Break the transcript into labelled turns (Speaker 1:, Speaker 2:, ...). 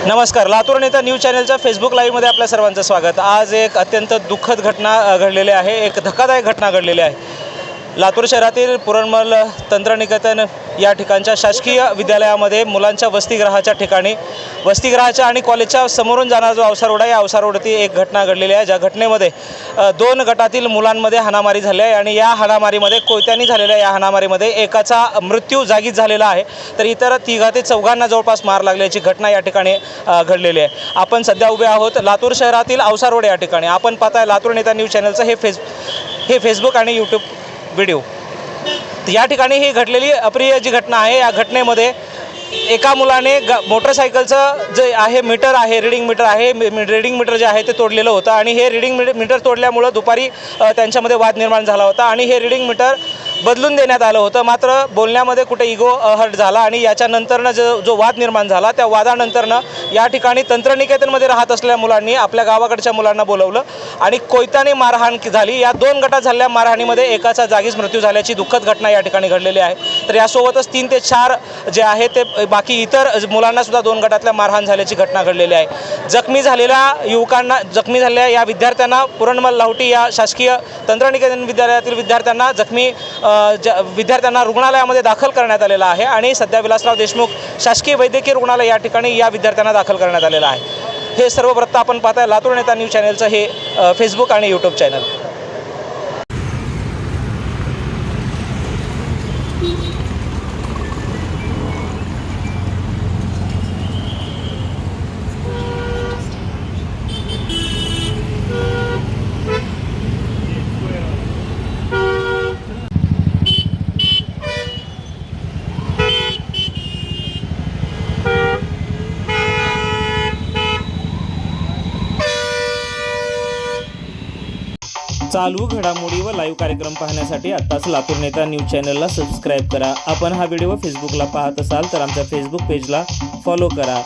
Speaker 1: नमस्कार, लातूर नेता न्यूज चॅनलच्या फेसबुक लाईव्हमध्ये आपल्या सर्वांचं स्वागत। आज एक अत्यंत दुःखद घटना घडलेली आहे, एक धक्कादायक घटना घडलेली आहे। लातूर शहरातील पुरणमल तंत्रनिकेतन या ठिकाणच्या शासकीय विद्यालयामध्ये मुलांच्या वसतिगृहाच्या ठिकाणी वसतिगृहाच्या आणि कॉलेजच्या समोरून जाणारा जो अवसार रोड आहे, या अवसार रोडवरती एक घटना घडलेली आहे, ज्या घटनेमध्ये दोन गटातील मुलांमध्ये हाणामारी झाली आहे आणि या हाणामारीमध्ये कोयत्यानी झालेल्या या हाणामारीमध्ये एकाचा मृत्यू जागीच झालेला आहे, तर इतर तिघा ते चौघांना जवळपास मार लागल्याची घटना या ठिकाणी घडलेली आहे। आपण सध्या उभे आहोत लातूर शहरातील अवसार रोड या ठिकाणी। आपण पाहताय लातूर नेता न्यूज चॅनलचं हे फेसबुक आणि यूट्यूब व्हिडिओ। या ठिकाणी ही घडलेली अप्रिय जी घटना आहे, या घटनेमध्ये एका मुलाने मोटरसायकलचं जे आहे मीटर आहे, रीडिंग मीटर जे आहे ते तोडलेलं होतं आणि हे रीडिंग मीटर तोडल्यामुळं दुपारी त्यांच्यामध्ये वाद निर्माण झाला होता आणि हे रीडिंग मीटर बदलून देण्यात आलं होतं। मात्र बोलण्यामध्ये कुठे इगो हर्ट झाला आणि याच्यानंतरनं जो वाद निर्माण झाला, त्या वादानंतरनं या ठिकाणी तंत्रनिकेतनमध्ये राहत असलेल्या मुलांनी आपल्या गावाकडच्या मुलांना बोलवलं आणि कोयत्याने मारहाण झाली। या दोन गटात झालेल्या मारहाणीमध्ये एकाचा जागीच मृत्यू झाल्याची दुःखद घटना या ठिकाणी घडलेली आहे। तर यासोबतच 3 ते 4 जे आहे ते बाकी इतर मुलांना सुद्धा दोन गटातल्या मारहाण झाल्याची घटना घडलेली आहे। जखमी झालेल्या या विद्यार्थ्यांना पुरणमल लाहोटी या शासकीय तंत्रनिकेतन विद्यालयातील विद्यार्थ्यांना रुग्णालयामध्ये दाखल करण्यात आलेला आहे आणि सध्या विलासराव देशमुख शासकीय वैद्यकीय रुग्णालय या ठिकाणी या विद्यार्थ्यांना दाखल करण्यात आलेलं आहे। हे सर्व वृत्त आपण पाहताय लातूर नेता न्यूज चॅनलचं हे फेसबुक आणि यूट्यूब चॅनल। चालू घडामोडी व लाईव्ह कार्यक्रम पाहण्यासाठी आत्ताच लातूर नेता न्यूज चॅनलला सबस्क्राईब करा। आपण हा व्हिडिओ फेसबुकला पाहत असाल तर आमच्या फेसबुक पेजला फॉलो करा।